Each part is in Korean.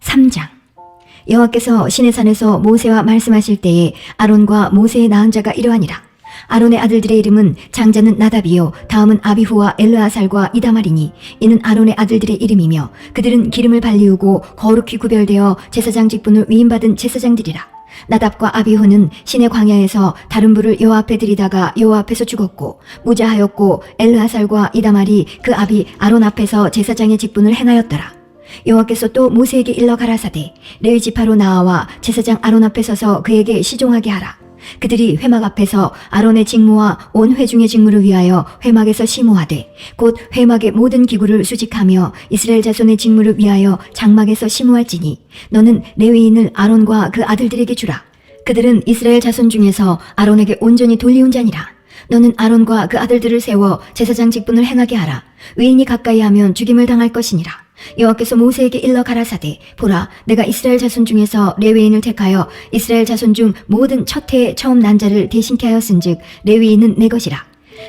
3장. 여호와께서 시내산에서 모세와 말씀하실 때에 아론과 모세의 낳은 자가 이러하니라. 아론의 아들들의 이름은 장자는 나답이요 다음은 아비후와 엘르아살과 이다말이니 이는 아론의 아들들의 이름이며 그들은 기름을 발리우고 거룩히 구별되어 제사장 직분을 위임받은 제사장들이라. 나답과 아비후는 시내 광야에서 다른 불을 여호와 앞에 들이다가 여호와 앞에서 죽었고 무자하였고 엘르아살과 이다말이 그 아비 아론 앞에서 제사장의 직분을 행하였더라. 여호와께서 또 모세에게 일러 가라사대 레위 지파로 나아와 제사장 아론 앞에 서서 그에게 시종하게 하라. 그들이 회막 앞에서 아론의 직무와 온 회중의 직무를 위하여 회막에서 시무하되 곧 회막의 모든 기구를 수직하며 이스라엘 자손의 직무를 위하여 장막에서 시무할지니 너는 레위인을 아론과 그 아들들에게 주라. 그들은 이스라엘 자손 중에서 아론에게 온전히 돌리운 자니라. 너는 아론과 그 아들들을 세워 제사장 직분을 행하게 하라. 외인이 가까이 하면 죽임을 당할 것이니라. 여호와께서 모세에게 일러 가라사대 보라 내가 이스라엘 자손 중에서 레위인을 택하여 이스라엘 자손 중 모든 첫 해의 처음 난 자를 대신케 하였은즉 레위인은 내 것이라.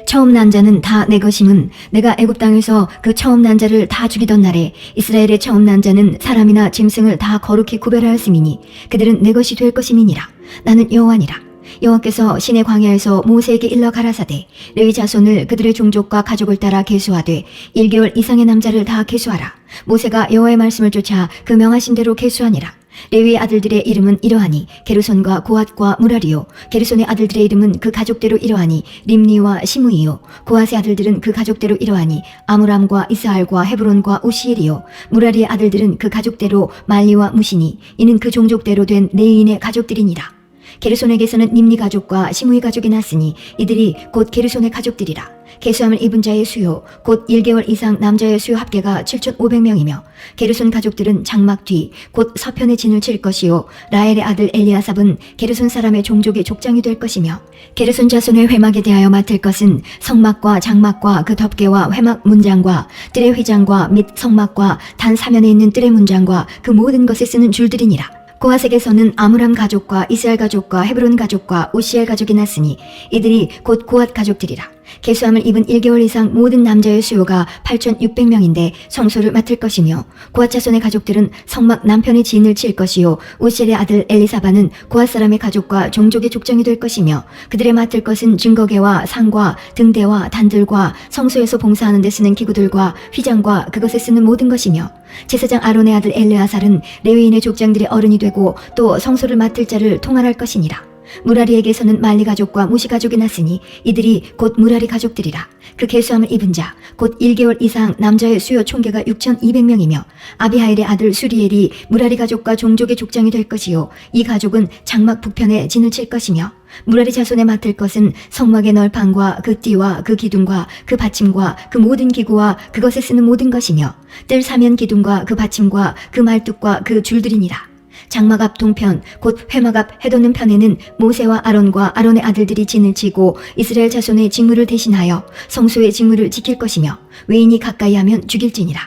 처음 난 자는 다 내 것임은 내가 애굽 땅에서 그 처음 난 자를 다 죽이던 날에 이스라엘의 처음 난 자는 사람이나 짐승을 다 거룩히 구별하였음이니 그들은 내 것이 될 것임이니라. 나는 여호와니라. 여호와께서 시내 광야에서 모세에게 일러 가라사대 레위 자손을 그들의 종족과 가족을 따라 계수하되 1개월 이상의 남자를 다 계수하라. 모세가 여호와의 말씀을 쫓아 그 명하신 대로 계수하니라. 레위의 아들들의 이름은 이러하니 게르손과 고핫과 무라리요 게르손의 아들들의 이름은 그 가족대로 이러하니 림니와 시므이요 고핫의 아들들은 그 가족대로 이러하니 아므람과 이스할과 헤브론과 우시엘이요 무라리의 아들들은 그 가족대로 말리와 무시니 이는 그 종족대로 된 레위인의 가족들이니라. 게르손에게서는 림니 가족과 시므이 가족이 났으니 이들이 곧 게르손의 가족들이라. 계수함을 입은 자의 수요 곧 1개월 이상 남자의 수요 합계가 7,500명이며 게르손 가족들은 장막 뒤 곧 서편에 진을 칠 것이요 라헬의 아들 엘리아삽은 게르손 사람의 종족의 족장이 될 것이며 게르손 자손의 회막에 대하여 맡을 것은 성막과 장막과 그 덮개와 회막 문장과 뜰의 휘장과 및 성막과 단 사면에 있는 뜰의 문장과 그 모든 것에 쓰는 줄들이니라. 고핫에게서는 아므람 가족과 이스할 가족과 헤브론 가족과 우시엘 가족이 났으니 이들이 곧 고핫 가족들이라. 계수함을 입은 1개월 이상 모든 남자의 수요가 8,600명인데 성소를 맡을 것이며 고핫 자손의 가족들은 성막 남편의 진을 칠 것이요 우시엘의 아들 엘리사바는 고핫 사람의 가족과 종족의 족장이 될 것이며 그들의 맡을 것은 증거계와 상과 등대와 단들과 성소에서 봉사하는 데 쓰는 기구들과 휘장과 그것에 쓰는 모든 것이며 제사장 아론의 아들 엘르아살은 레위인의 족장들의 어른이 되고 또 성소를 맡을 자를 통할할 것이니라. 무라리에게서는 말리 가족과 무시 가족이 났으니 이들이 곧 무라리 가족들이라. 그 계수함을 입은 자 곧 1개월 이상 남자의 수요 총계가 6,200명이며 아비하일의 아들 수리엘이 무라리 가족과 종족의 족장이 될 것이요 이 가족은 장막 북편에 진을 칠 것이며 무라리 자손에 맡을 것은 성막의 널판과 그 띠와 그 기둥과 그 받침과 그 모든 기구와 그것에 쓰는 모든 것이며 뜰 사면 기둥과 그 받침과 그 말뚝과 그 줄들이니라. 장막 앞 동편 곧 회막 앞 해돋는 편에는 모세와 아론과 아론의 아들들이 진을 치고 이스라엘 자손의 직무를 대신하여 성소의 직무를 지킬 것이며 외인이 가까이 하면 죽일지니라.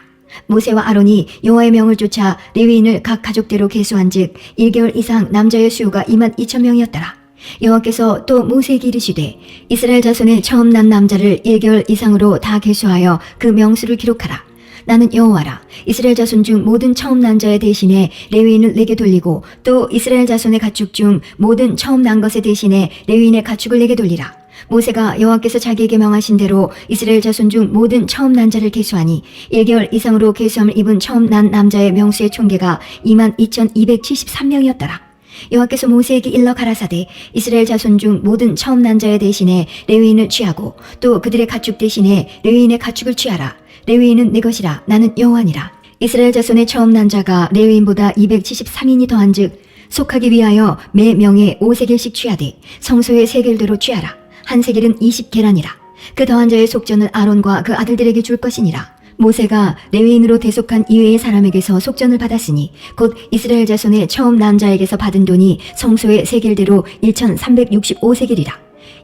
모세와 아론이 여호와의 명을 쫓아 레위인을 각 가족대로 계수한즉 1개월 이상 남자의 수요가 22,000명이었더라. 여호와께서 또 모세에게 이르시되 이스라엘 자손의 처음 난 남자를 1개월 이상으로 다 계수하여 그 명수를 기록하라. 나는 여호와라. 이스라엘 자손 중 모든 처음 난 자의 대신에 레위인을 내게 돌리고 또 이스라엘 자손의 가축 중 모든 처음 난 것의 대신에 레위인의 가축을 내게 돌리라. 모세가 여호와께서 자기에게 명하신 대로 이스라엘 자손 중 모든 처음 난 자를 계수하니 1개월 이상으로 계수함을 입은 처음 난 남자의 명수의 총계가 22,273명이었더라. 여호와께서 모세에게 일러 가라사대 이스라엘 자손 중 모든 처음 난 자의 대신에 레위인을 취하고 또 그들의 가축 대신에 레위인의 가축을 취하라. 레위인은 내 것이라. 나는 여호와니라. 이스라엘 자손의 처음 난 자가 레위인보다 273인이 더한즉 속하기 위하여 매 명에 5세겔씩 취하되 성소의 세겔대로 취하라. 한 세겔은 20계란이라. 그 더한 자의 속전을 아론과 그 아들들에게 줄 것이니라. 모세가 레위인으로 대속한 이외의 사람에게서 속전을 받았으니 곧 이스라엘 자손의 처음 난 자에게서 받은 돈이 성소의 세겔대로 1,365세겔이라.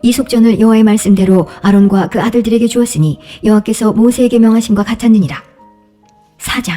이 속전을 여호와의 말씀대로 아론과 그 아들들에게 주었으니 여호와께서 모세에게 명하심과 같았느니라. 4장.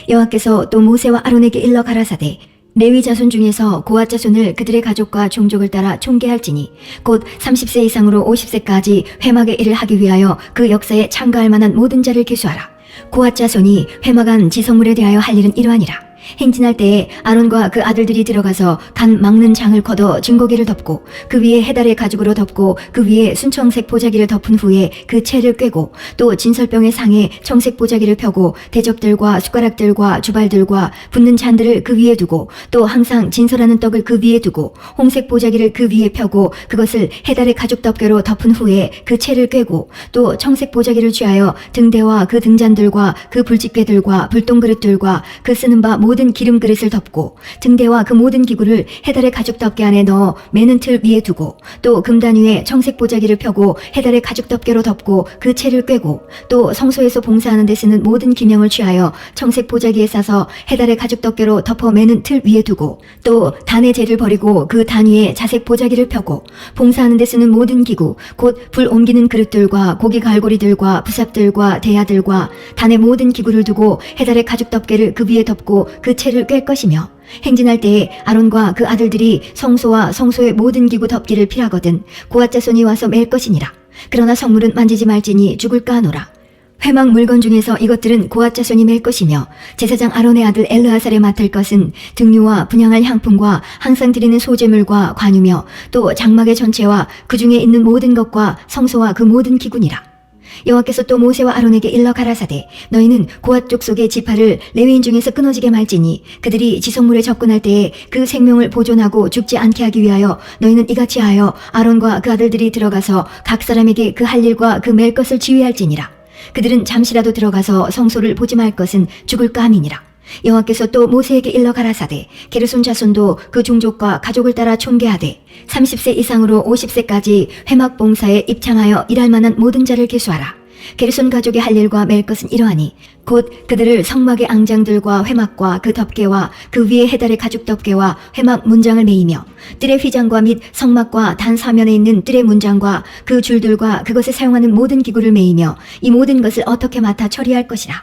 여호와께서 또 모세와 아론에게 일러 가라사대 레위 자손 중에서 고핫 자손을 그들의 가족과 종족을 따라 총계할지니 곧 30세 이상으로 50세까지 회막의 일을 하기 위하여 그 역사에 참가할 만한 모든 자를 계수하라. 고핫 자손이 회막 안 지성물에 대하여 할 일은 이러하니라. 행진할 때에 아론과 그 아들들이 들어가서 간 막는 장을 걷어 증거기를 덮고 그 위에 해달의 가죽으로 덮고 그 위에 순청색 보자기를 덮은 후에 그 채를 꿰고 또 진설병의 상에 청색 보자기를 펴고 대접들과 숟가락들과 주발들과 붓는 잔들을 그 위에 두고 또 항상 진설하는 떡을 그 위에 두고 홍색 보자기를 그 위에 펴고 그것을 해달의 가죽 덮개로 덮은 후에 그 채를 꿰고 또 청색 보자기를 취하여 등대와 그 등잔들과 그 불집게들과 불똥그릇들과 그 쓰는 바 모든 기름 그릇을 덮고 등대와 그 모든 기구를 해달의 가죽 덮개 안에 넣어 매는 틀 위에 두고 또 금단 위에 청색 보자기를 펴고 해달의 가죽 덮개로 덮고 그 채를 꿰고 또 성소에서 봉사하는 데 쓰는 모든 기명을 취하여 청색 보자기에 싸서 해달의 가죽 덮개로 덮어 매는 틀 위에 두고 또 단의 재를 버리고 그 단 위에 자색 보자기를 펴고 봉사하는 데 쓰는 모든 기구 곧 불 옮기는 그릇들과 고기 갈고리들과 부삽들과 대야들과 단의 모든 기구를 두고 해달의 가죽 덮개를 그 위에 덮고 그 채를 꿰 것이며 행진할 때에 아론과 그 아들들이 성소와 성소의 모든 기구 덮기를 필하거든 고앗 자손이 와서 맬 것이니라. 그러나 성물은 만지지 말지니 죽을까 하노라. 회막 물건 중에서 이것들은 고앗 자손이 맬 것이며 제사장 아론의 아들 엘르아살에 맡을 것은 등류와 분향할 향품과 항상 드리는 소제물과 관유며 또 장막의 전체와 그 중에 있는 모든 것과 성소와 그 모든 기구니라. 여호와께서 또 모세와 아론에게 일러 가라사대 너희는 고앗 족속의 지파를 레위인 중에서 끊어지게 말지니 그들이 지성물에 접근할 때에 그 생명을 보존하고 죽지 않게 하기 위하여 너희는 이같이 하여 아론과 그 아들들이 들어가서 각 사람에게 그 할 일과 그 맬 것을 지휘할지니라. 그들은 잠시라도 들어가서 성소를 보지 말 것은 죽을까 함이니라. 여호와께서 또 모세에게 일러 가라사대 게르손 자손도 그 종족과 가족을 따라 총계하되 30세 이상으로 50세까지 회막 봉사에 입창하여 일할 만한 모든 자를 계수하라. 게르손 가족의 할 일과 맬 것은 이러하니 곧 그들을 성막의 앙장들과 회막과 그 덮개와 그 위에 해달의 가죽 덮개와 회막 문장을 매이며 뜰의 휘장과 및 성막과 단 사면에 있는 뜰의 문장과 그 줄들과 그것에 사용하는 모든 기구를 매이며 이 모든 것을 어떻게 맡아 처리할 것이라.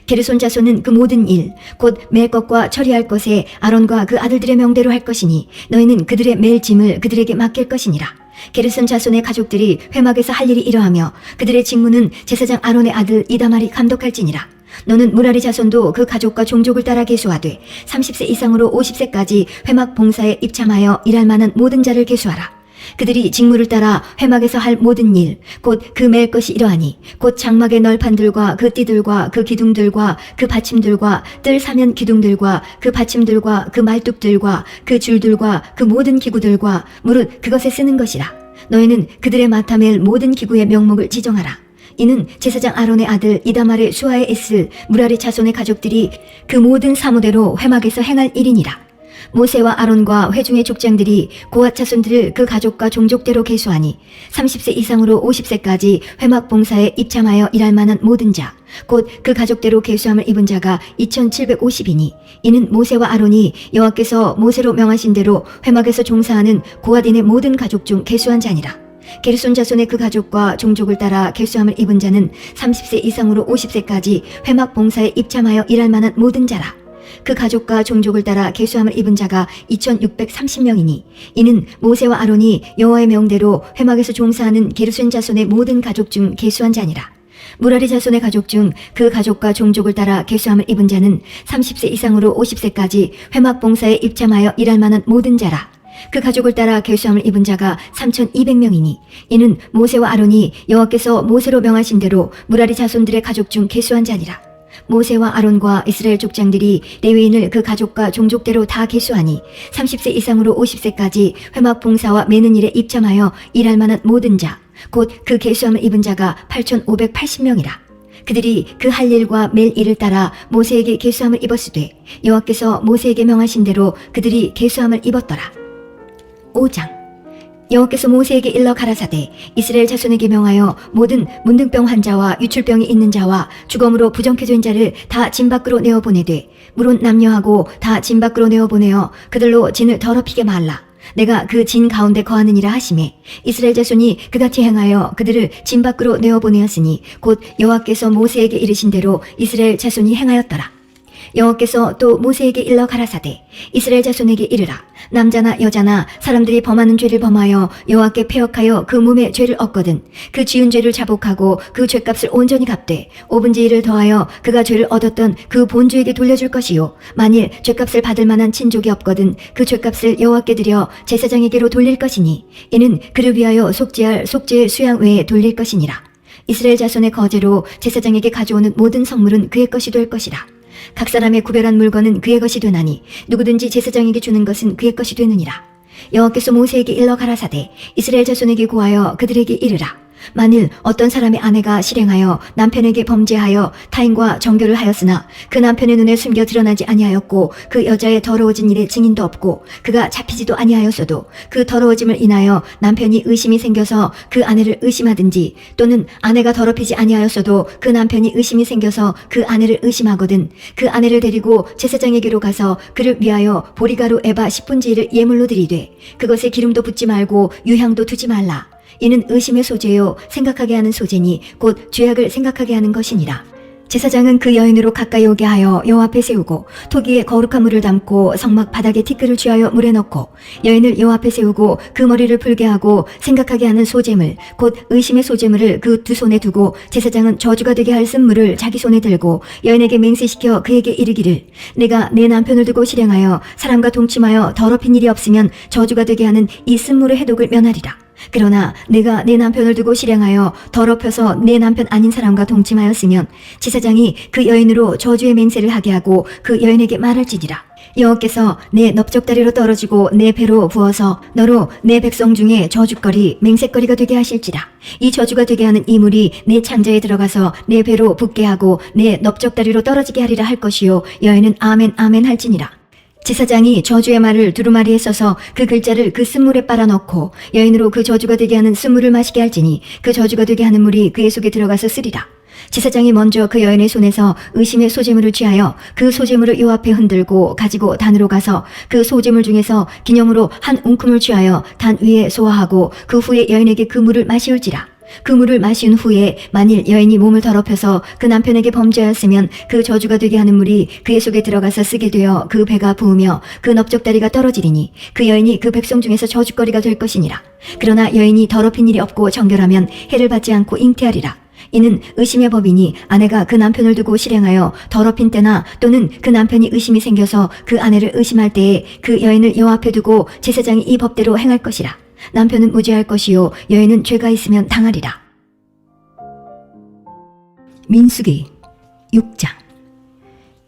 게르손 자손은 그 모든 일 곧 맬 것과 처리할 것에 아론과 그 아들들의 명대로 할 것이니 너희는 그들의 맬 짐을 그들에게 맡길 것이니라. 게르손 자손의 가족들이 회막에서 할 일이 이러하며 그들의 직무는 제사장 아론의 아들 이다말이 감독할지니라. 너는 무라리 자손도 그 가족과 종족을 따라 계수하되 30세 이상으로 50세까지 회막 봉사에 입참하여 일할 만한 모든 자를 계수하라. 그들이 직무를 따라 회막에서 할 모든 일 곧 그 맬 것이 이러하니 곧 장막의 널판들과 그 띠들과 그 기둥들과 그 받침들과 뜰 사면 기둥들과 그 받침들과 그 말뚝들과 그 줄들과 그 모든 기구들과 무릇 그것에 쓰는 것이라. 너희는 그들의 맡아 맬 모든 기구의 명목을 지정하라. 이는 제사장 아론의 아들 이다말의 수하에 있을 무라리 자손의 가족들이 그 모든 사무대로 회막에서 행할 일이니라. 모세와 아론과 회중의 족장들이 고앗 자손들을 그 가족과 종족대로 계수하니 30세 이상으로 50세까지 회막 봉사에 입참하여 일할 만한 모든 자 곧 그 가족대로 계수함을 입은 자가 2750이니 이는 모세와 아론이 여호와께서 모세로 명하신 대로 회막에서 종사하는 고앗인의 모든 가족 중 계수한 자니라. 게르손 자손의 그 가족과 종족을 따라 계수함을 입은 자는 30세 이상으로 50세까지 회막 봉사에 입참하여 일할 만한 모든 자라. 그 가족과 종족을 따라 계수함을 입은 자가 2630명이니 이는 모세와 아론이 여호와의 명대로 회막에서 종사하는 게르손 자손의 모든 가족 중 계수한 자니라. 무라리 자손의 가족 중 그 가족과 종족을 따라 계수함을 입은 자는 30세 이상으로 50세까지 회막 봉사에 입참하여 일할 만한 모든 자라. 그 가족을 따라 계수함을 입은 자가 3200명이니 이는 모세와 아론이 여호와께서 모세로 명하신 대로 무라리 자손들의 가족 중 계수한 자니라. 모세와 아론과 이스라엘 족장들이 레위인을 그 가족과 종족대로 다 계수하니 30세 이상으로 50세까지 회막 봉사와 매는 일에 입참하여 일할 만한 모든 자 곧 그 계수함을 입은 자가 8580명이라. 그들이 그 할 일과 맬 일을 따라 모세에게 계수함을 입었으되 여호와께서 모세에게 명하신 대로 그들이 계수함을 입었더라. 5장 여호와께서 모세에게 일러 가라사대 이스라엘 자손에게 명하여 모든 문둥병 환자와 유출병이 있는 자와 주검으로 부정케 된 자를 다 진 밖으로 내어보내되 물론 남녀하고 다 진 밖으로 내어보내어 그들로 진을 더럽히게 말라. 내가 그 진 가운데 거하느니라 하시매 이스라엘 자손이 그같이 행하여 그들을 진 밖으로 내어보내었으니 곧 여호와께서 모세에게 이르신 대로 이스라엘 자손이 행하였더라. 여호와께서 또 모세에게 일러 가라사대 이스라엘 자손에게 이르라. 남자나 여자나 사람들이 범하는 죄를 범하여 여호와께 패역하여 그 몸에 죄를 얻거든 그 지은 죄를 자복하고 그 죄값을 온전히 갚되 5분의 1을 더하여 그가 죄를 얻었던 그 본주에게 돌려줄 것이요 만일 죄값을 받을 만한 친족이 없거든 그 죄값을 여호와께 드려 제사장에게로 돌릴 것이니 이는 그를 위하여 속죄할 속죄의 수양 외에 돌릴 것이니라. 이스라엘 자손의 거제로 제사장에게 가져오는 모든 성물은 그의 것이 될 것이라. 각 사람의 구별한 물건은 그의 것이 되나니 누구든지 제사장에게 주는 것은 그의 것이 되느니라. 여호와께서 모세에게 일러 가라사대 이스라엘 자손에게 고하여 그들에게 이르라. 만일 어떤 사람의 아내가 실행하여 남편에게 범죄하여 타인과 정교를 하였으나 그 남편의 눈에 숨겨 드러나지 아니하였고 그 여자의 더러워진 일에 증인도 없고 그가 잡히지도 아니하였어도 그 더러워짐을 인하여 남편이 의심이 생겨서 그 아내를 의심하든지 또는 아내가 더럽히지 아니하였어도 그 남편이 의심이 생겨서 그 아내를 의심하거든 그 아내를 데리고 제사장에게로 가서 그를 위하여 보리가루 에바 10분의 1을 예물로 드리되 그것에 기름도 붓지 말고 유향도 두지 말라. 이는 의심의 소재요 생각하게 하는 소재니 곧 죄악을 생각하게 하는 것이니라. 제사장은 그 여인으로 가까이 오게 하여 여호와 앞에 세우고 토기에 거룩한 물을 담고 성막 바닥에 티끌을 쥐하여 물에 넣고 여인을 여호와 앞에 세우고 그 머리를 풀게 하고 생각하게 하는 소재물 곧 의심의 소재물을 그 두 손에 두고 제사장은 저주가 되게 할 쓴물을 자기 손에 들고 여인에게 맹세시켜 그에게 이르기를 내가 내 남편을 두고 실행하여 사람과 동침하여 더럽힌 일이 없으면 저주가 되게 하는 이 쓴물의 해독을 면하리라. 그러나 내가 내 남편을 두고 실행하여 더럽혀서 내 남편 아닌 사람과 동침하였으면 제사장이 그 여인으로 저주의 맹세를 하게 하고 그 여인에게 말할지니라. 여호와께서 내 넓적다리로 떨어지고 내 배로 부어서 너로 내 백성 중에 저주거리 맹세거리가 되게 하실지라. 이 저주가 되게 하는 이 물이 내 창자에 들어가서 내 배로 붓게 하고 내 넓적다리로 떨어지게 하리라 할 것이요 여인은 아멘 아멘 할지니라. 제사장이 저주의 말을 두루마리에 써서 그 글자를 그 쓴물에 빨아넣고 여인으로 그 저주가 되게 하는 쓴물을 마시게 할지니 그 저주가 되게 하는 물이 그의 속에 들어가서 쓰리라. 제사장이 먼저 그 여인의 손에서 의심의 소재물을 취하여 그 소재물을 요 앞에 흔들고 가지고 단으로 가서 그 소재물 중에서 기념으로 한 웅큼을 취하여 단 위에 소화하고 그 후에 여인에게 그 물을 마시울지라. 그 물을 마신 후에 만일 여인이 몸을 더럽혀서 그 남편에게 범죄하였으면 그 저주가 되게 하는 물이 그의 속에 들어가서 쓰게 되어 그 배가 부으며 그 넓적다리가 떨어지리니 그 여인이 그 백성 중에서 저주거리가 될 것이니라. 그러나 여인이 더럽힌 일이 없고 정결하면 해를 받지 않고 잉태하리라. 이는 의심의 법이니 아내가 그 남편을 두고 실행하여 더럽힌 때나 또는 그 남편이 의심이 생겨서 그 아내를 의심할 때에 그 여인을 여호와 앞에 두고 제사장이 이 법대로 행할 것이라. 남편은 무죄할 것이요 여인은 죄가 있으면 당하리라. 민수기 6장.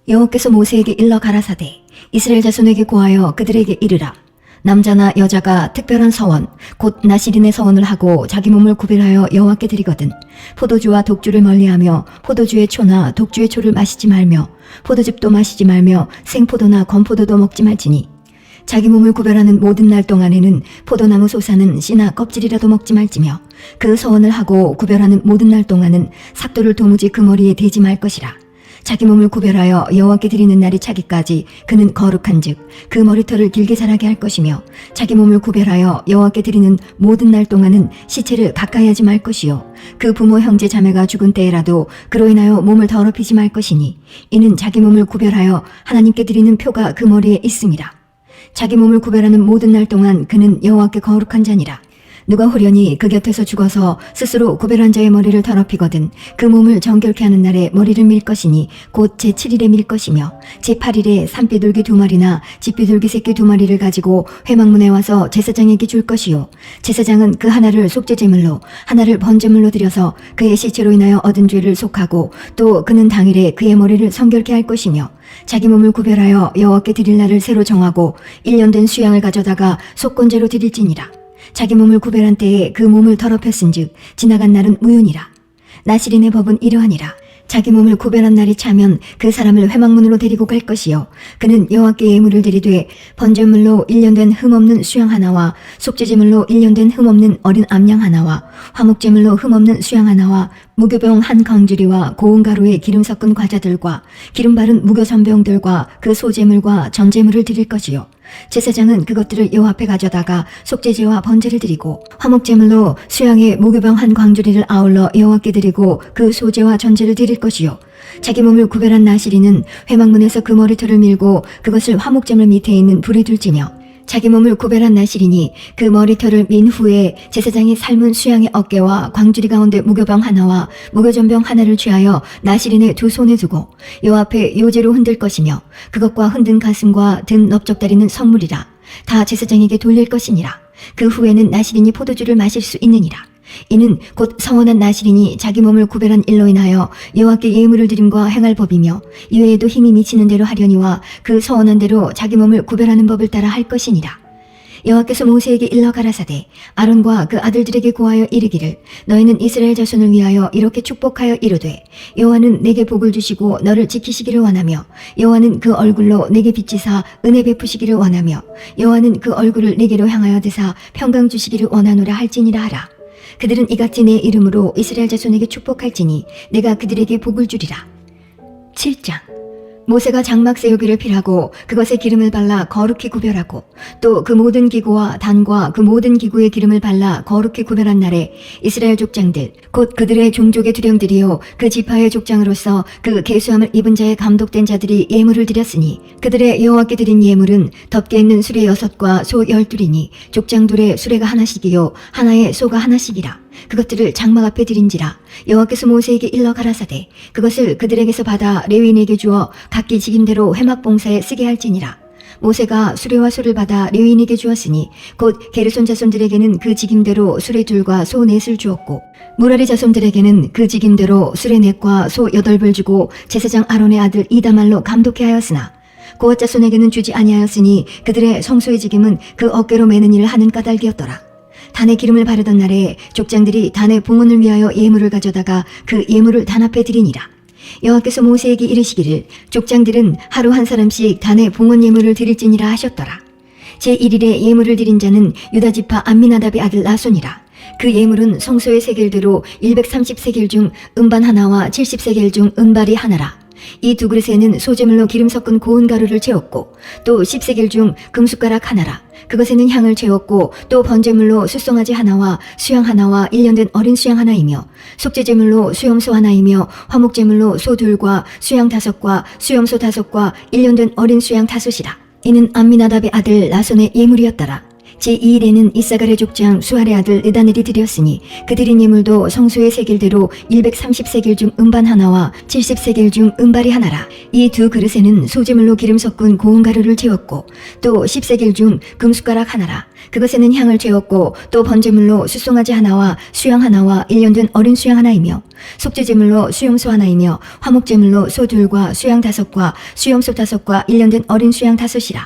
여호와께서 모세에게 일러 가라사대 이스라엘 자손에게 고하여 그들에게 이르라. 남자나 여자가 특별한 서원 곧 나시린의 서원을 하고 자기 몸을 구별하여 여호와께 드리거든 포도주와 독주를 멀리하며 포도주의 초나 독주의 초를 마시지 말며 포도즙도 마시지 말며 생포도나 건포도도 먹지 말지니 자기 몸을 구별하는 모든 날 동안에는 포도나무 솟아는 씨나 껍질이라도 먹지 말지며 그 서원을 하고 구별하는 모든 날 동안은 삭도를 도무지 그 머리에 대지 말 것이라. 자기 몸을 구별하여 여호와께 드리는 날이 차기까지 그는 거룩한즉 그 머리털을 길게 자라게 할 것이며 자기 몸을 구별하여 여호와께 드리는 모든 날 동안은 시체를 가까이 하지 말 것이요 그 부모 형제 자매가 죽은 때에라도 그로 인하여 몸을 더럽히지 말 것이니 이는 자기 몸을 구별하여 하나님께 드리는 표가 그 머리에 있음이라. 자기 몸을 구별하는 모든 날 동안 그는 여호와께 거룩한 자니라. 누가 호련히 그 곁에서 죽어서 스스로 구별한 자의 머리를 더럽히거든 그 몸을 정결케 하는 날에 머리를 밀 것이니 곧 제7일에 밀 것이며 제8일에 산비둘기 2마리나 집비둘기 새끼 2마리를 가지고 회막문에 와서 제사장에게 줄 것이요 제사장은 그 하나를 속죄제물로 하나를 번제물로 드려서 그의 시체로 인하여 얻은 죄를 속하고 또 그는 당일에 그의 머리를 성결케 할 것이며 자기 몸을 구별하여 여호와께 드릴 날을 새로 정하고 1년 된 수양을 가져다가 속건제로 드릴지니라. 자기 몸을 구별한 때에 그 몸을 더럽혔은즉 지나간 날은 무효니라. 나시린의 법은 이러하니라. 자기 몸을 구별한 날이 차면 그 사람을 회막문으로 데리고 갈 것이요 그는 여호와께 예물을 드리되 번제물로 1년 된 흠없는 수양 하나와 속죄제물로 1년 된 흠없는 어린 암양 하나와 화목제물로 흠없는 수양 하나와 무교병 한 광주리와 고운 가루에 기름 섞은 과자들과 기름 바른 무교선병들과 그 소제물과 전제물을 드릴 것이요 제사장은 그것들을 여호와 앞에 가져다가 속죄제와 번제를 드리고 화목제물로 수양의 무교병 한 광주리를 아울러 여호와께 드리고 그 소제와 전제를 드릴 것이요 자기 몸을 구별한 나시린은 회막문에서 그 머리털을 밀고 그것을 화목제물 밑에 있는 불에 둘지며 자기 몸을 구별한 나시린이 그 머리털을 민 후에 제사장이 삶은 수양의 어깨와 광주리 가운데 무교병 하나와 무교전병 하나를 취하여 나시린의 두 손에 두고 요 앞에 요제로 흔들 것이며 그것과 흔든 가슴과 든 넓적다리는 성물이라 다 제사장에게 돌릴 것이니라. 그 후에는 나시린이 포도주를 마실 수 있느니라. 이는 곧 성원한 나시린이 자기 몸을 구별한 일로 인하여 여호와께 예물을 드림과 행할 법이며 이외에도 힘이 미치는 대로 하려니와 그 서원한 대로 자기 몸을 구별하는 법을 따라 할 것이니라. 여호와께서 모세에게 일러 가라사대 아론과 그 아들들에게 고하여 이르기를 너희는 이스라엘 자손을 위하여 이렇게 축복하여 이르되 여호와는 내게 복을 주시고 너를 지키시기를 원하며 여호와는 그 얼굴로 내게 비치사 은혜 베푸시기를 원하며 여호와는 그 얼굴을 내게로 향하여 드사 평강 주시기를 원하노라 할지니라 하라. 그들은 이같이 내 이름으로 이스라엘 자손에게 축복할지니 내가 그들에게 복을 주리라. 7장. 모세가 장막 세우기를 필하고 그것에 기름을 발라 거룩히 구별하고 또 그 모든 기구와 단과 그 모든 기구에 기름을 발라 거룩히 구별한 날에 이스라엘 족장들 곧 그들의 종족의 두령들이요 그 지파의 족장으로서 그 계수함을 입은 자의 감독된 자들이 예물을 드렸으니 그들의 여호와께 드린 예물은 덮개 있는 수레 6과 소 12이니 족장 둘에 수레가 하나씩이요 하나에 소가 하나씩이라. 그것들을 장막 앞에 드린지라. 여호와께서 모세에게 일러 가라사대 그것을 그들에게서 받아 레위인에게 주어 각기 직임대로 회막 봉사에 쓰게 할지니라. 모세가 수레와 소를 받아 레위인에게 주었으니 곧 게르손 자손들에게는 그 직임대로 수레 둘과 소 넷을 주었고 무라리 자손들에게는 그 직임대로 수레 넷과 소 8을 주고 제사장 아론의 아들 이다말로 감독해 하였으나 고앗 자손에게는 주지 아니하였으니 그들의 성소의 직임은 그 어깨로 매는 일을 하는 까닭이었더라. 단에 기름을 바르던 날에 족장들이 단의 봉헌을 위하여 예물을 가져다가 그 예물을 단 앞에 드리니라. 여호와께서 모세에게 이르시기를 족장들은 하루 한 사람씩 단의 봉헌 예물을 드릴지니라 하셨더라. 제1일에 예물을 드린 자는 유다지파 암미나답의 아들 나손이라. 그 예물은 성소의 세겔대로 130세겔 중 음반 하나와 70세겔 중 은발이 하나라. 이 두 그릇에는 소재물로 기름 섞은 고운 가루를 채웠고 또 10세겔 중 금숟가락 하나라. 그것에는 향을 채웠고 또 번제물로 숫송아지 하나와 수양 하나와 1년 된 어린 수양 하나이며 속죄제물로 수염소 하나이며 화목제물로 소 둘과 수양 5과 수염소 5과 1년 된 어린 수양 5이라. 이는 암미나답의 아들 나손의 예물이었더라. 제2일에는 이사갈의 족장 수알의 아들 느다넬이 드렸으니 그 드린 예물도 성소의 세겔대로 130세겔 중 음반 하나와 70세겔 중 은발이 하나라. 이 두 그릇에는 소재물로 기름 섞은 고운 가루를 채웠고 또 10세겔 중 금숟가락 하나라. 그것에는 향을 채웠고 또 번제물로 숫송아지 하나와 수양 하나와 1년 된 어린 수양 하나이며 속죄제물로 수염소 하나이며 화목제물로 소 둘과 수양 5과 수염소 5과 1년 된 어린 수양 5이라.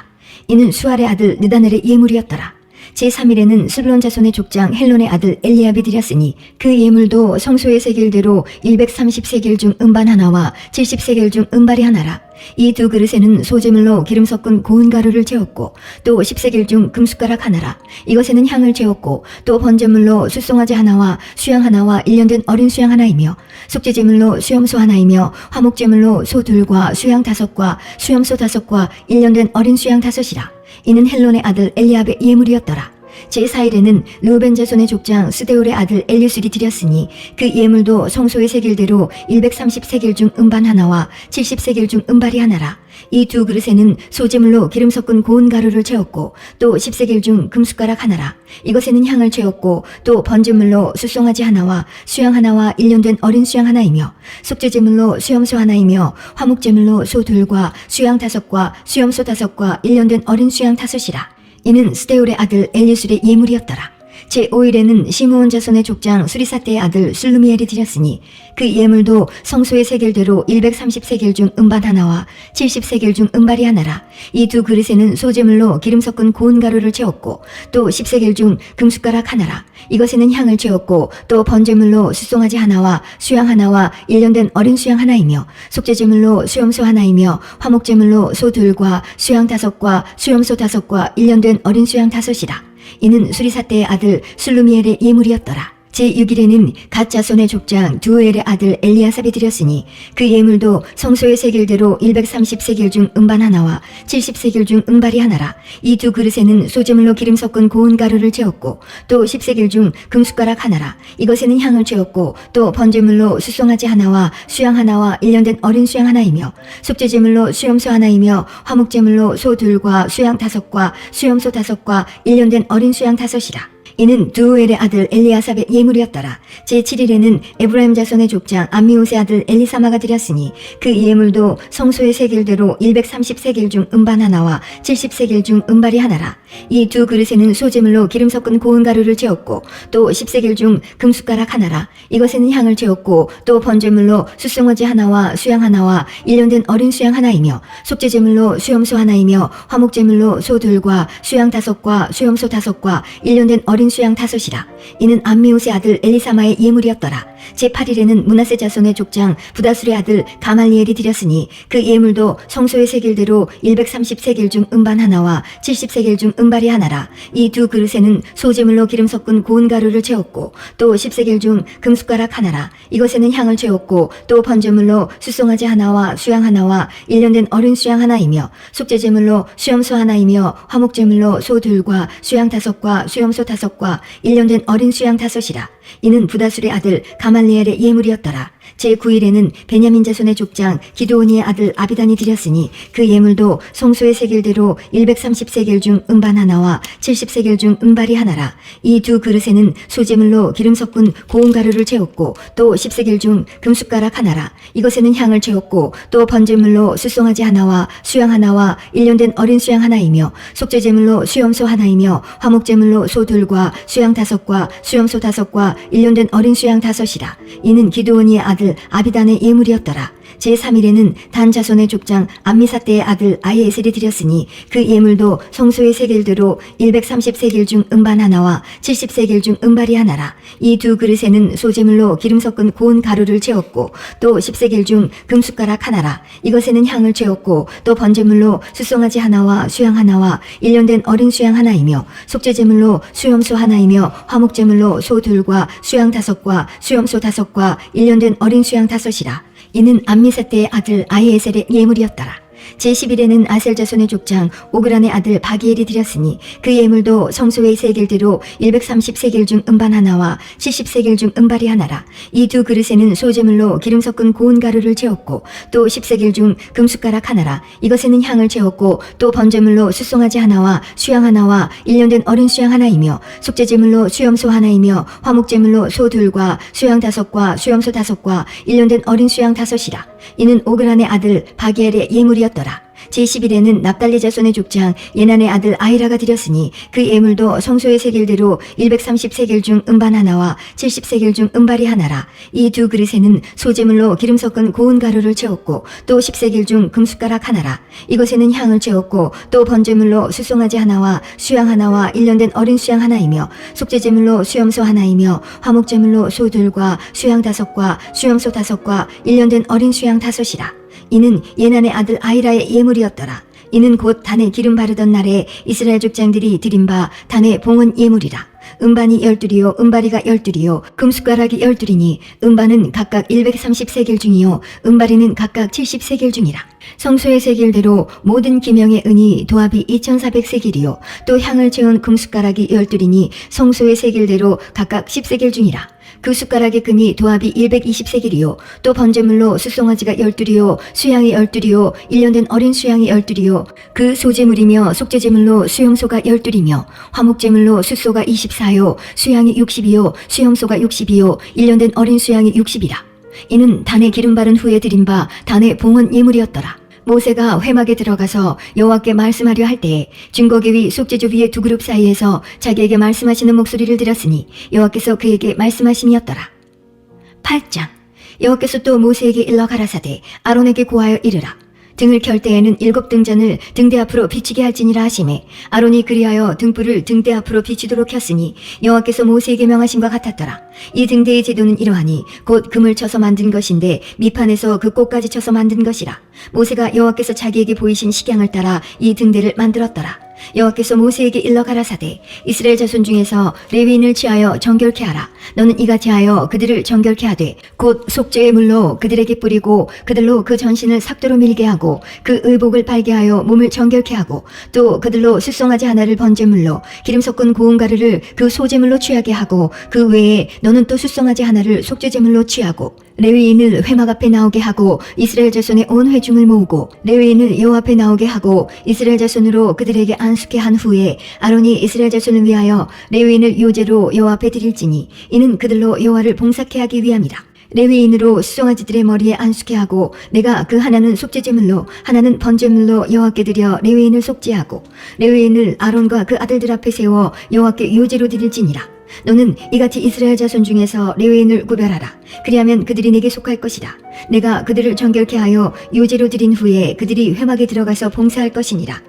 이는 수알의 아들 느다넬의 예물이었더라. 제3일에는 스불론 자손의 족장 헬론의 아들 엘리압이 드렸으니 그 예물도 성소의 세겔대로 130세겔 중 음반 하나와 70세겔 중 은발이 하나라. 이 두 그릇에는 소재물로 기름 섞은 고운 가루를 채웠고 또 10세겔 중 금숟가락 하나라. 이것에는 향을 채웠고 또 번제물로 숫송아지 하나와 수양 하나와 1년 된 어린 수양 하나이며 속죄제물로 수염소 하나이며 화목제물로 소 둘과 수양 5과 수염소 5과 1년 된 어린 수양 5이라. 이는 헬론의 아들 엘리압의 예물이었더라. 제4일에는 르우벤 자손의 족장 스데울의 아들 엘리술이 드렸으니 그 예물도 성소의 세겔대로 130세겔 중 음반 하나와 70세겔 중 은발이 하나라. 이 두 그릇에는 소재물로 기름 섞은 고운 가루를 채웠고 또 10세겔 중 금숟가락 하나라. 이것에는 향을 채웠고 또 번제물로 숫송아지 하나와 수양 하나와 1년 된 어린 수양 하나이며 속죄제물로 수염소 하나이며 화목제물로 소 둘과 수양 5과 수염소 5과 1년 된 어린 수양 5이라. 이는 스데울의 아들 엘리술의 예물이었더라. 제5일에는 시므온 자손의 족장 수리사떼의 아들 술루미엘이 드렸으니 그 예물도 성소의 세겔대로 130세겔 중 음반 하나와 70세겔 중 은발이 하나라. 이 두 그릇에는 소재물로 기름 섞은 고운 가루를 채웠고 또 10세겔 중 금숟가락 하나라. 이것에는 향을 채웠고 또 번제물로 숫송아지 하나와 수양 하나와 1년 된 어린 수양 하나이며 속죄제물로 수염소 하나이며 화목제물로 소 둘과 수양 5과 수염소 5과 1년 된 어린 수양 5이라. 이는 수리사떼의 아들 술루미엘의 예물이었더라. 제6일에는 갓 자손의 족장 두엘의 아들 엘리아삽이 드렸으니 그 예물도 성소의 세겔대로 130세겔 중 음반 하나와 70세겔 중 음발이 하나라. 이 두 그릇에는 소재물로 기름 섞은 고운 가루를 채웠고 또 10세겔 중 금숟가락 하나라. 이것에는 향을 채웠고 또 번제물로 수송아지 하나와 수양 하나와 1년 된 어린 수양 하나이며 속죄제물로 수염소 하나이며 화목제물로 소 둘과 수양 5과 수염소 5과 1년 된 어린 수양 5이라. 이는 두엘의 아들 엘리아삽의 예물이었더라. 제7일에는 에브라임 자손의 족장 암미옷의 아들 엘리사마가 드렸으니 그 예물도 성소의 세겔대로 130세겔 중 음반 하나와 70세겔 중 음발이 하나라. 이 두 그릇에는 소재물로 기름 섞은 고운 가루를 채웠고 또 10세겔 중 금숟가락 하나라. 이것에는 향을 채웠고 또 번제물로 숫송아지 하나와 수양 하나와 1년 된 어린 수양 하나이며 속죄제물로 수염소 하나이며 화목제물로 소 둘과 수양 5과 수염소 5과 1년 된 어린 수양 5이라. 이는 암미옷의 아들 엘리사마의 예물이었더라. 제8일에는 므낫세 자손의 족장 부다술의 아들 가말리엘이 드렸으니 그 예물도 성소의 세겔대로 130세겔 중 음반 하나와 70세겔 중 음발이 하나라. 이 두 그릇에는 소재물로 기름 섞은 고운 가루를 채웠고 또 10세겔 중 금숟가락 하나라. 이것에는 향을 채웠고 또 번제물로 숫송아지 하나와 수양 하나와 1년 된 어린 수양 하나이며 속죄제물로 수염소 하나이며 화목제물로 소 둘과 수양 5과 수염소 5과 1년 된 어린 수양 5이라. 이는 부다술의 아들 가말리엘의 예물이었더라. 제9일에는 베냐민 자손의 족장 기드오니의 아들 아비단이 드렸으니 그 예물도 성소의 세겔대로 130세겔 중 음반 하나와 70세겔 중 음발이 하나라. 이 두 그릇에는 소재물로 기름 섞은 고운 가루를 채웠고 또 10세겔 중 금숟가락 하나라. 이것에는 향을 채웠고 또 번제물로 숫송아지 하나와 수양 하나와 1년 된 어린 수양 하나이며 속죄제물로 수염소 하나이며 화목제물로 소 둘과 수양 5과 수염소 5과 1년 된 어린 수양 5이라. 이는 기드오니의 아들 아비단의 예물이었더라. 제3일에는 단 자손의 족장 암미사떼의 아들 아히에셀이 드렸으니 그 예물도 성소의 세겔대로 130세겔 중 음반 하나와 70세겔 중 음발이 하나라. 이 두 그릇에는 소재물로 기름 섞은 고운 가루를 채웠고 또 10세겔 중 금숟가락 하나라. 이것에는 향을 채웠고 또 번제물로 숫송아지 하나와 수양 하나와 1년 된 어린 수양 하나이며 속죄제물로 수염소 하나이며 화목제물로 소 둘과 수양 5과 수염소 5과 1년 된 어린 수양 5이라. 이는 암미사떼의 아들 아히에셀의 예물이었더라. 제11일에는 아셀 자손의 족장 오그란의 아들 바기엘이 드렸으니 그 예물도 성소의 세겔대로 130세겔 중 음반 하나와 70세겔 중 음발이 하나라. 이 두 그릇에는 소재물로 기름 섞은 고운 가루를 채웠고 또 10세겔 중 금숟가락 하나라. 이것에는 향을 채웠고 또 번제물로 숫송아지 하나와 수양 하나와 1년 된 어린 수양 하나이며 속죄제물로 수염소 하나이며 화목제물로 소 둘과 수양 5과 수염소 5과 1년 된 어린 수양 5이라. 이는 오그란의 아들 바기엘의 예물이었더라. 제11일에는 납달리 자손의 족장 예난의 아들 아히라가 드렸으니 그 예물도 성소의 세겔대로 130세겔 중 음반 하나와 70세겔 중 음발이 하나라. 이 두 그릇에는 소재물로 기름 섞은 고운 가루를 채웠고 또 10세겔 중 금숟가락 하나라. 이것에는 향을 채웠고 또 번제물로 숫송아지 하나와 수양 하나와 1년 된 어린 수양 하나이며 속죄제물로 수염소 하나이며 화목제물로 소 둘과 수양 5과 수염소 5과 1년 된 어린 수양 5이라. 이는 예난의 아들 아히라의 예물이었더라. 이는 곧 단에 기름 바르던 날에 이스라엘 족장들이 드린 바 단의 봉헌 예물이라. 음반이 12이요 음바리가 12이요 금숟가락이 12이니 음반은 각각 130세겔 중이요 음바리는 각각 70세겔 중이라. 성소의 세겔대로 모든 기명의 은이 도합이 2400세겔이요 또 향을 채운 금숟가락이 12이니 성소의 세겔대로 각각 10세겔 중이라. 그 숟가락의 금이 도합이 120세겔이요 또 번제물로 숫송아지가 12이요 수양이 12이요 1년 된 어린 수양이 12이요 그 소제물이며 속죄제물로 수염소가 12이며 화목제물로 숫소가 24요 수양이 60이요 수염소가 60이요 1년 된 어린 수양이 60이라. 이는 단에 기름 바른 후에 드린 바 단의 봉헌 예물이었더라. 모세가 회막에 들어가서 여호와께 말씀하려 할 때에 증거계 위 속죄조 위의 두 그룹 사이에서 자기에게 말씀하시는 목소리를 들었으니 여호와께서 그에게 말씀하심이었더라. 8장. 여호와께서 또 모세에게 일러 가라사대 아론에게 고하여 이르라. 등을 켤 때에는 7등잔을 등대 앞으로 비치게 할지니라 하시매 아론이 그리하여 등불을 등대 앞으로 비치도록 켰으니 여호와께서 모세에게 명하심과 같았더라. 이 등대의 제도는 이러하니 곧 금을 쳐서 만든 것인데 밑판에서 그 꽃까지 쳐서 만든 것이라. 모세가 여호와께서 자기에게 보이신 식양을 따라 이 등대를 만들었더라. 여호와께서 모세에게 일러 가라사대 이스라엘 자손 중에서 레위인을 취하여 정결케 하라. 너는 이같이 하여 그들을 정결케 하되 곧 속죄의 물로 그들에게 뿌리고 그들로 그 전신을 삭도로 밀게 하고 그 의복을 빨게 하여 몸을 정결케 하고 또 그들로 숫송아지 하나를 번제물로 기름 섞은 고운 가루를 그 소제물로 취하게 하고 그 외에 너는 또 숫송아지 하나를 속죄제물로 취하고 레위인을 회막 앞에 나오게 하고 이스라엘 자손의 온 회중을 모으고 레위인을 여호와 앞에 나오게 하고 이스라엘 자손으로 그들에게 안수케 한 후에 아론이 이스라엘 자손을 위하여 레위인을 요제로 여호와 앞에 드릴지니 이는 그들로 여호와를 봉사케 하기 위함이라. 레위인으로 수송아지들의 머리에 안수케 하고 내가 그 하나는 속죄제물로 하나는 번제물로 여호와께 드려 레위인을 속죄하고 레위인을 아론과 그 아들들 앞에 세워 여호와께 요제로 드릴지니라. 너는 이같이 이스라엘 자손 중에서 레위인을 구별하라. 그리하면 그들이 내게 속할 것이다. 내가 그들을 정결케 하여 요제로 드린 후에 그들이 회막에 들어가서 봉사할 것이니라.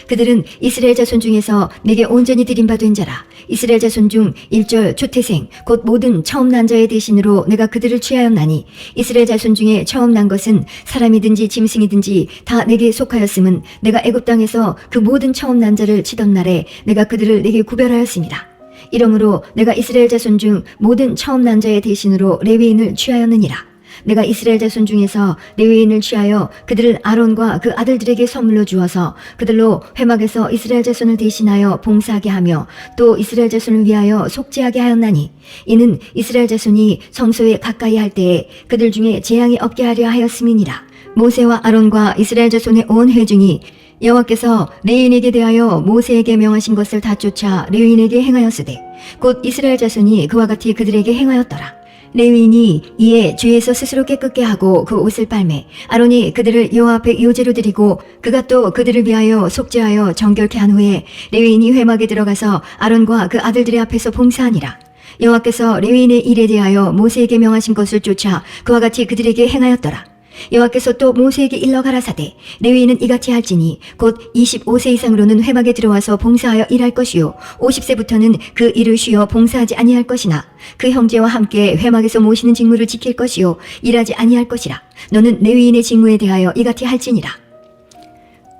그들은 이스라엘 자손 중에서 내게 온전히 드림받은 자라. 이스라엘 자손 중 일절 초태생 곧 모든 처음 난 자의 대신으로 내가 그들을 취하였나니 이스라엘 자손 중에 처음 난 것은 사람이든지 짐승이든지 다 내게 속하였음은 내가 애굽 땅에서 그 모든 처음 난 자를 치던 날에 내가 그들을 내게 구별하였습니다. 이러므로 내가 이스라엘 자손 중 모든 처음 난 자의 대신으로 레위인을 취하였느니라. 내가 이스라엘 자손 중에서 레위인을 취하여 그들을 아론과 그 아들들에게 선물로 주어서 그들로 회막에서 이스라엘 자손을 대신하여 봉사하게 하며 또 이스라엘 자손을 위하여 속죄하게 하였나니 이는 이스라엘 자손이 성소에 가까이 할 때에 그들 중에 재앙이 없게 하려 하였음이니라. 모세와 아론과 이스라엘 자손의 온 회중이 여호와께서 레위인에게 대하여 모세에게 명하신 것을 다 쫓아 레위인에게 행하였으되 곧 이스라엘 자손이 그와 같이 그들에게 행하였더라. 레위인이 이에 주에서 스스로 깨끗게 하고 그 옷을 빨매 아론이 그들을 여호와 앞에 요제로 드리고 그가 또 그들을 위하여 속죄하여 정결케 한 후에 레위인이 회막에 들어가서 아론과 그 아들들의 앞에서 봉사하니라. 여호와께서 레위인의 일에 대하여 모세에게 명하신 것을 쫓아 그와 같이 그들에게 행하였더라. 여호와께서 또 모세에게 일러 가라사대 레위인은 이같이 할지니 곧 25세 이상으로는 회막에 들어와서 봉사하여 일할 것이요 50세부터는 그 일을 쉬어 봉사하지 아니할 것이나 그 형제와 함께 회막에서 모시는 직무를 지킬 것이요 일하지 아니할 것이라. 너는 레위인의 직무에 대하여 이같이 할지니라.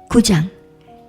9장.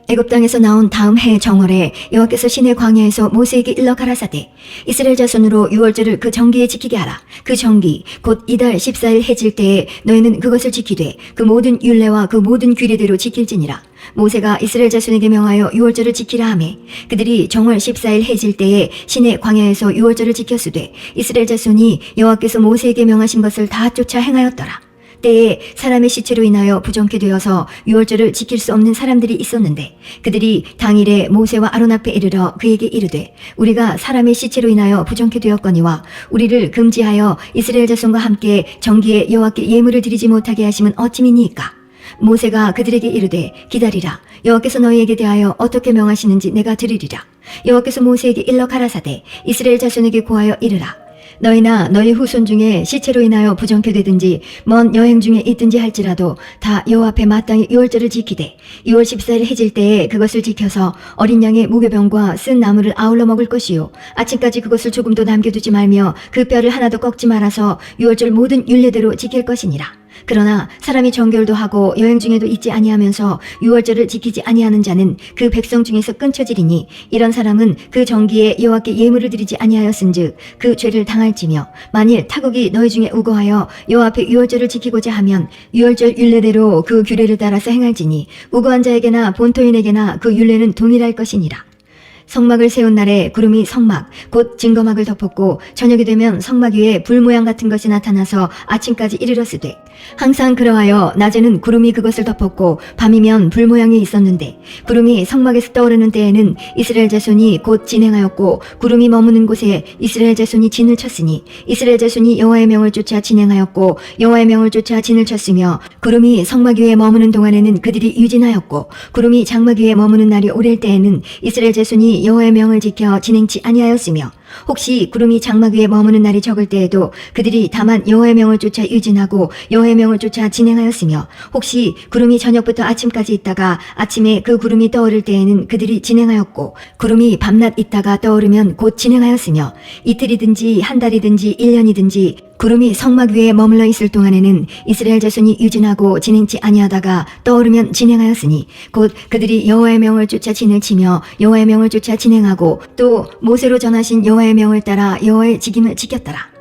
애굽 땅에서 나온 다음 해 정월에 여호와께서 시내 광야에서 모세에게 일러 가라사대 이스라엘 자손으로 유월절을 그 정기에 지키게 하라. 그 정기 곧 이달 14일 해질 때에 너희는 그것을 지키되 그 모든 율례와 그 모든 규례대로 지킬지니라. 모세가 이스라엘 자손에게 명하여 유월절을 지키라 하매 그들이 정월 14일 해질 때에 시내 광야에서 유월절을 지켰으되 이스라엘 자손이 여호와께서 모세에게 명하신 것을 다 쫓아 행하였더라. 때에 사람의 시체로 인하여 부정케 되어서 유월절을 지킬 수 없는 사람들이 있었는데 그들이 당일에 모세와 아론 앞에 이르러 그에게 이르되 우리가 사람의 시체로 인하여 부정케 되었거니와 우리를 금지하여 이스라엘 자손과 함께 정기에 여호와께 예물을 드리지 못하게 하심은 어찌미니이까. 모세가 그들에게 이르되 기다리라. 여호와께서 너희에게 대하여 어떻게 명하시는지 내가 들으리라. 여호와께서 모세에게 일러 가라사대 이스라엘 자손에게 고하여 이르라. 너희나 너희 후손 중에 시체로 인하여 부정케 되든지 먼 여행 중에 있든지 할지라도 다 여호와 앞에 마땅히 유월절을 지키되 2월 14일 해질 때에 그것을 지켜서 어린 양의 무교병과 쓴 나무를 아울러 먹을 것이요 아침까지 그것을 조금도 남겨두지 말며 그 뼈를 하나도 꺾지 말아서 유월절 모든 율례대로 지킬 것이니라. 그러나 사람이 정결도 하고 여행 중에도 있지 아니하면서 유월절을 지키지 아니하는 자는 그 백성 중에서 끊쳐지리니 이런 사람은 그 정기에 여호와께 예물을 드리지 아니하였은즉 그 죄를 당할지며 만일 타국이 너희 중에 우거하여 여호와 앞에 유월절을 지키고자 하면 유월절 율례대로 그 규례를 따라서 행할지니 우거한 자에게나 본토인에게나 그 율례는 동일할 것이니라. 성막을 세운 날에 구름이 성막 곧 증거막을 덮었고 저녁이 되면 성막 위에 불 모양 같은 것이 나타나서 아침까지 이르렀으되 항상 그러하여 낮에는 구름이 그것을 덮었고 밤이면 불 모양이 있었는데 구름이 성막에서 떠오르는 때에는 이스라엘 자손이 곧 진행하였고 구름이 머무는 곳에 이스라엘 자손이 진을 쳤으니 이스라엘 자손이 여호와의 명을 쫓아 진행하였고 여호와의 명을 쫓아 진을 쳤으며 구름이 성막 위에 머무는 동안에는 그들이 유진하였고 구름이 장막 위에 머무는 날이 오랠 때에는 이스라엘 자손이 여호와의 명을 지켜 진행치 아니하였으며 혹시 구름이 장막 위에 머무는 날이 적을 때에도 그들이 다만 여호와의 명을 쫓아 유진하고 여호와의 명을 쫓아 진행하였으며 혹시 구름이 저녁부터 아침까지 있다가 아침에 그 구름이 떠오를 때에는 그들이 진행하였고 구름이 밤낮 있다가 떠오르면 곧 진행하였으며 이틀이든지 한 달이든지 1년이든지 구름이 성막 위에 머물러 있을 동안에는 이스라엘 자손이 유진하고 진행치 아니하다가 떠오르면 진행하였으니 곧 그들이 여호와의 명을 쫓아 진을 치며 여호와의 명을 쫓아 진행하고 또 모세로 전하신 여호와의 명을 따라 여호와의 직임을 지켰더라.